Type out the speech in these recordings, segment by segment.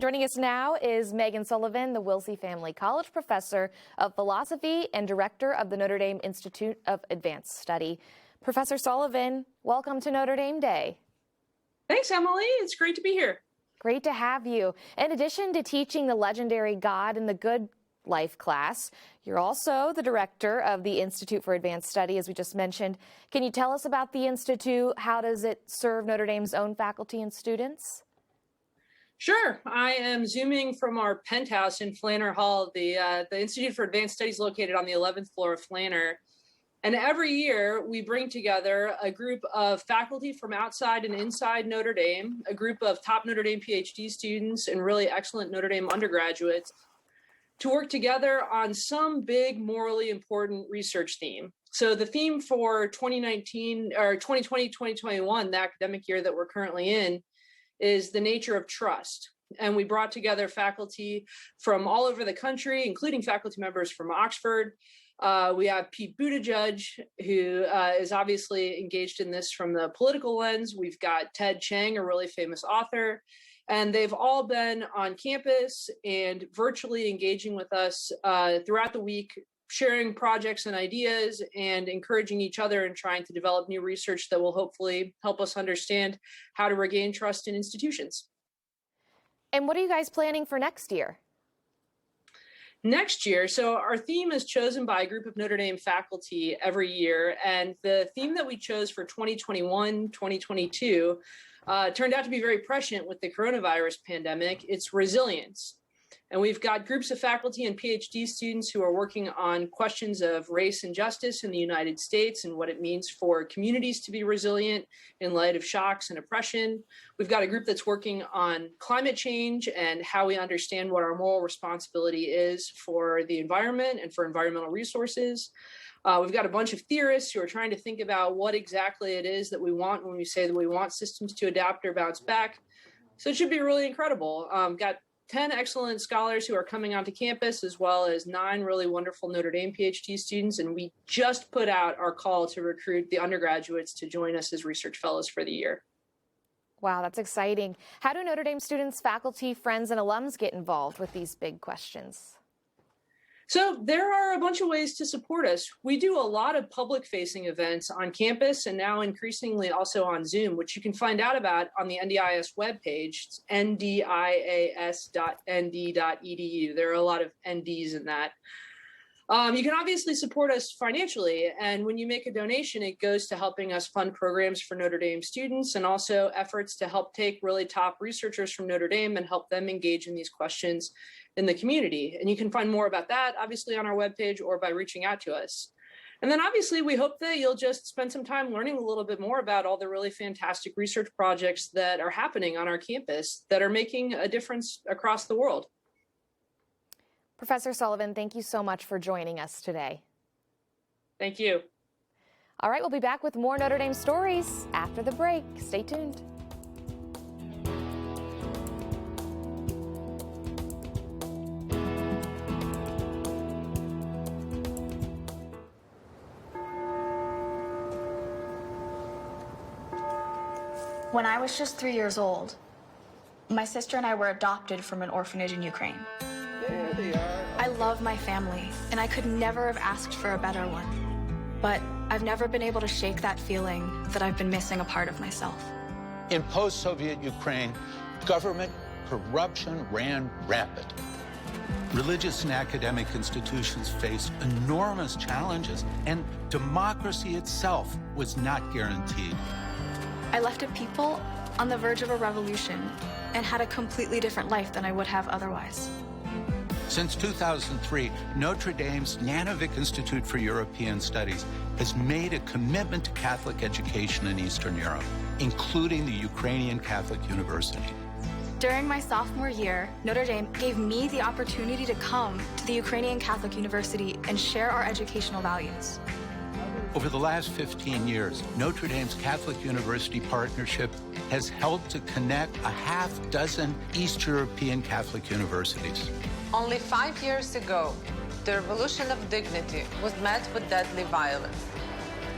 Joining us now is Megan Sullivan, the Wilsey Family College Professor of Philosophy and Director of the Notre Dame Institute of Advanced Study. Professor Sullivan, welcome to Notre Dame Day. Thanks, Emily. It's great to be here. Great to have you. In addition to teaching the legendary God in the Good Life class, you're also the director of the Institute for Advanced Study, as we just mentioned. Can you tell us about the Institute? How does it serve Notre Dame's own faculty and students? Sure. I am Zooming from our penthouse in Flanner Hall. The Institute for Advanced Studies located on the 11th floor of Flanner. And every year we bring together a group of faculty from outside and inside Notre Dame, a group of top Notre Dame PhD students and really excellent Notre Dame undergraduates to work together on some big morally important research theme. So the theme for 2019 or 2020, 2021, the academic year that we're currently in, is the nature of trust. And we brought together faculty from all over the country, including faculty members from Oxford. We have Pete Buttigieg, who is obviously engaged in this from the political lens. We've got Ted Chiang, a really famous author. And they've all been on campus and virtually engaging with us throughout the week, sharing projects and ideas and encouraging each other and trying to develop new research that will hopefully help us understand how to regain trust in institutions. And what are you guys planning for next year? Next year, so our theme is chosen by a group of Notre Dame faculty every year. And the theme that we chose for 2021, 2022 turned out to be very prescient with the coronavirus pandemic. It's resilience. And we've got groups of faculty and PhD students who are working on questions of race and justice in the United States and what it means for communities to be resilient in light of shocks and oppression. We've got a group that's working on climate change and how we understand what our moral responsibility is for the environment and for environmental resources. We've got a bunch of theorists who are trying to think about what exactly it is that we want when we say that we want systems to adapt or bounce back. So it should be really incredible. Got 10 excellent scholars who are coming onto campus, as well as 9 really wonderful Notre Dame PhD students. And we just put out our call to recruit the undergraduates to join us as research fellows for the year. Wow, that's exciting. How do Notre Dame students, faculty, friends, and alums get involved with these big questions? So there are a bunch of ways to support us. We do a lot of public-facing events on campus and now increasingly also on Zoom, which you can find out about on the NDIS webpage. It's ndias.nd.edu. There are a lot of NDs in that. You can obviously support us financially, and when you make a donation, it goes to helping us fund programs for Notre Dame students and also efforts to help take really top researchers from Notre Dame and help them engage in these questions in the community. And you can find more about that, obviously, on our webpage or by reaching out to us. And then obviously, we hope that you'll just spend some time learning a little bit more about all the really fantastic research projects that are happening on our campus that are making a difference across the world. Professor Sullivan, thank you so much for joining us today. Thank you. All right, we'll be back with more Notre Dame stories after the break. Stay tuned. When I was just 3 years old, my sister and I were adopted from an orphanage in Ukraine. There they are. I love my family, and I could never have asked for a better one. But I've never been able to shake that feeling that I've been missing a part of myself. In post-Soviet Ukraine, government corruption ran rampant. Religious and academic institutions faced enormous challenges, and democracy itself was not guaranteed. I left a people on the verge of a revolution and had a completely different life than I would have otherwise. Since 2003, Notre Dame's Nanovic Institute for European Studies has made a commitment to Catholic education in Eastern Europe, including the Ukrainian Catholic University. During my sophomore year, Notre Dame gave me the opportunity to come to the Ukrainian Catholic University and share our educational values. Over the last 15 years, Notre Dame's Catholic University Partnership has helped to connect a half dozen East European Catholic universities. Only 5 years ago, the revolution of dignity was met with deadly violence.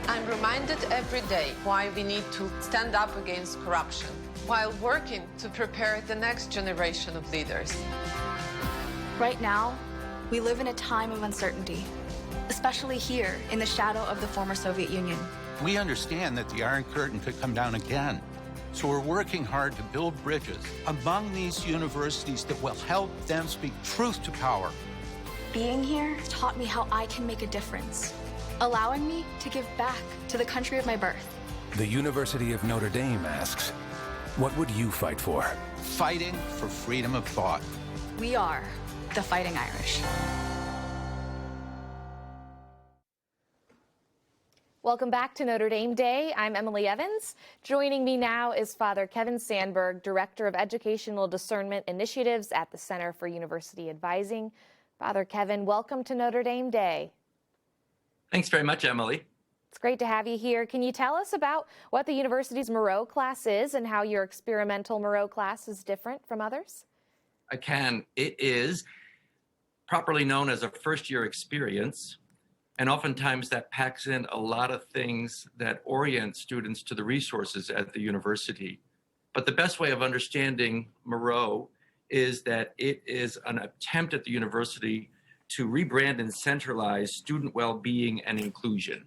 I'm reminded every day why we need to stand up against corruption. while working to prepare the next generation of leaders. Right now, we live in a time of uncertainty, especially here in the shadow of the former Soviet Union. We understand that the Iron Curtain could come down again. So we're working hard to build bridges among these universities that will help them speak truth to power. Being here taught me how I can make a difference, allowing me to give back to the country of my birth. The University of Notre Dame asks, what would you fight for? Fighting for freedom of thought. We are the Fighting Irish. Welcome back to Notre Dame Day. I'm Emily Evans. Joining me now is Father Kevin Sandberg, Director of Educational Discernment Initiatives at the Center for University Advising. Father Kevin, welcome to Notre Dame Day. Thanks very much, Emily. It's great to have you here. Can you tell us about what the university's Moreau Class is and how your experimental Moreau Class is different from others? I can. It is properly known as a first-year experience, and oftentimes that packs in a lot of things that orient students to the resources at the university. But the best way of understanding Moreau is that it is an attempt at the university to rebrand and centralize student well-being and inclusion.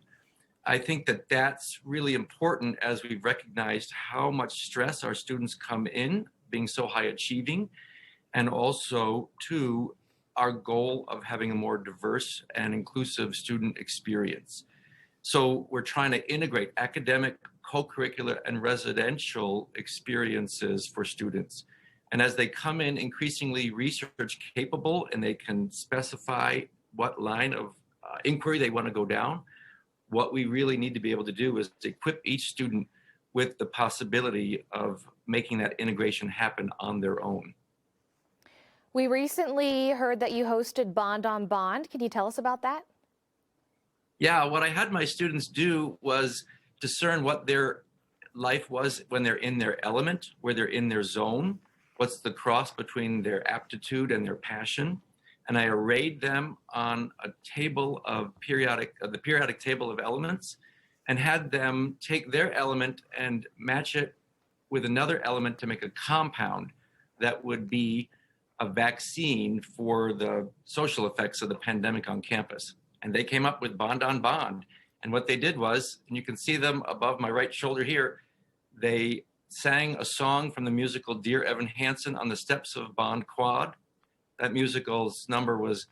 I think that that's really important as we've recognized how much stress our students come in, being so high achieving, and also to our goal of having a more diverse and inclusive student experience. So we're trying to integrate academic, co-curricular, and residential experiences for students. And as they come in increasingly research capable and they can specify what line of inquiry they want to go down, what we really need to be able to do is to equip each student with the possibility of making that integration happen on their own. We recently heard that you hosted Bond on Bond. Can you tell us about that? Yeah, what I had my students do was discern what their life was when they're in their element, where they're in their zone, what's the cross between their aptitude and their passion. And I arrayed them on a table of the periodic table of elements, and had them take their element and match it with another element to make a compound that would be a vaccine for the social effects of the pandemic on campus. And they came up with Bond on Bond. And what they did was, and you can see them above my right shoulder here, they sang a song from the musical Dear Evan Hansen on the steps of Bond Quad. That musical's number was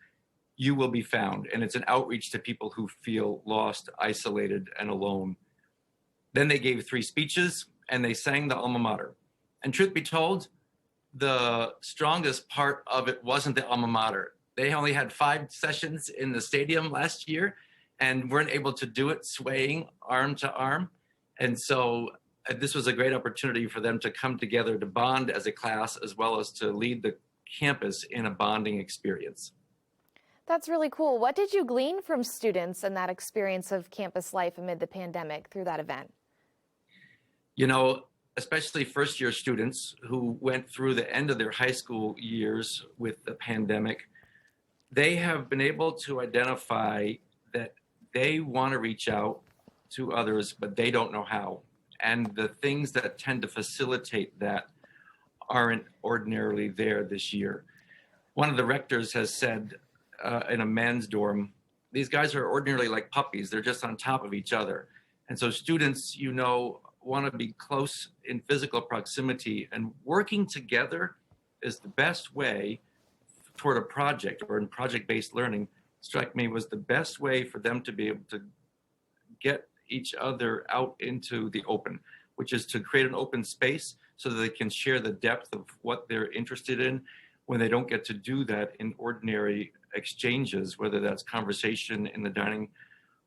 You Will Be Found, and it's an outreach to people who feel lost, isolated, and alone. Then they gave 3 speeches, and they sang the alma mater. And truth be told, the strongest part of it wasn't the alma mater. They only had 5 sessions in the stadium last year and weren't able to do it swaying arm to arm. And so this was a great opportunity for them to come together to bond as a class, as well as to lead the campus in a bonding experience. That's really cool. What did you glean from students and that experience of campus life amid the pandemic through that event? You know, especially first-year students who went through the end of their high school years with the pandemic, they have been able to identify that they want to reach out to others, but they don't know how. And the things that tend to facilitate that aren't ordinarily there this year. One of the rectors has said in a men's dorm, these guys are ordinarily like puppies. They're just on top of each other. And so students, you know, want to be close in physical proximity, and working together is the best way toward a project, or in project-based learning, struck me was the best way for them to be able to get each other out into the open, which is to create an open space so that they can share the depth of what they're interested in when they don't get to do that in ordinary exchanges, whether that's conversation in the dining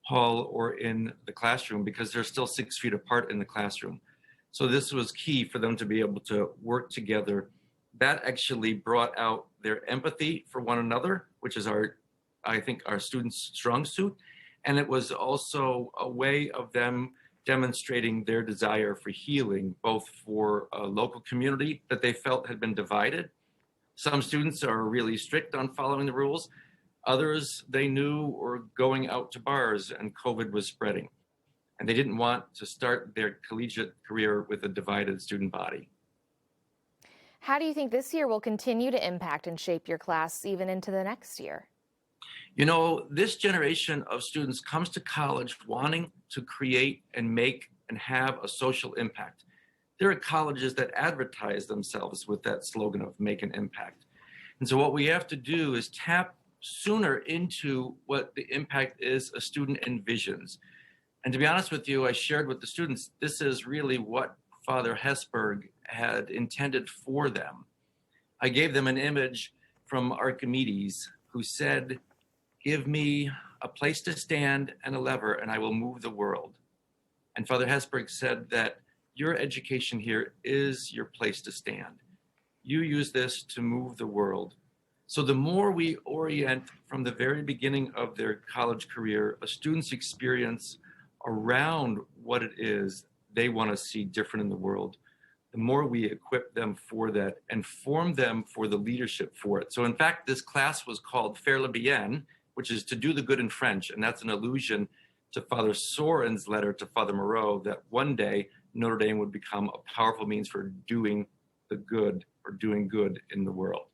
hall or in the classroom, because they're still 6 feet apart in the classroom. So this was key for them to be able to work together. That actually brought out their empathy for one another, which is I think our students' strong suit. And it was also a way of them demonstrating their desire for healing, both for a local community that they felt had been divided. Some students are really strict on following the rules. Others they knew were going out to bars and COVID was spreading. And they didn't want to start their collegiate career with a divided student body. How do you think this year will continue to impact and shape your class even into the next year? You know, this generation of students comes to college wanting to create and make and have a social impact. There are colleges that advertise themselves with that slogan of make an impact. And so what we have to do is tap sooner into what the impact is a student envisions. And to be honest with you, I shared with the students, this is really what Father Hesburgh had intended for them. I gave them an image from Archimedes, who said, give me a place to stand and a lever and I will move the world. And Father Hesburgh said that your education here is your place to stand. You use this to move the world. So the more we orient from the very beginning of their college career, a student's experience around what it is they want to see different in the world, the more we equip them for that and form them for the leadership for it. So in fact, this class was called Faire le bien, which is to do the good in French. And that's an allusion to Father Soren's letter to Father Moreau that one day Notre Dame would become a powerful means for doing the good or doing good in the world.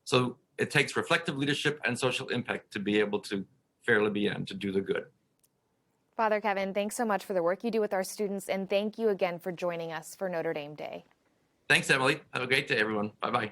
So it takes reflective leadership and social impact to be able to faire le bien, to do the good. Father Kevin, thanks so much for the work you do with our students, and thank you again for joining us for Notre Dame Day. Thanks, Emily. Have a great day, everyone. Bye-bye.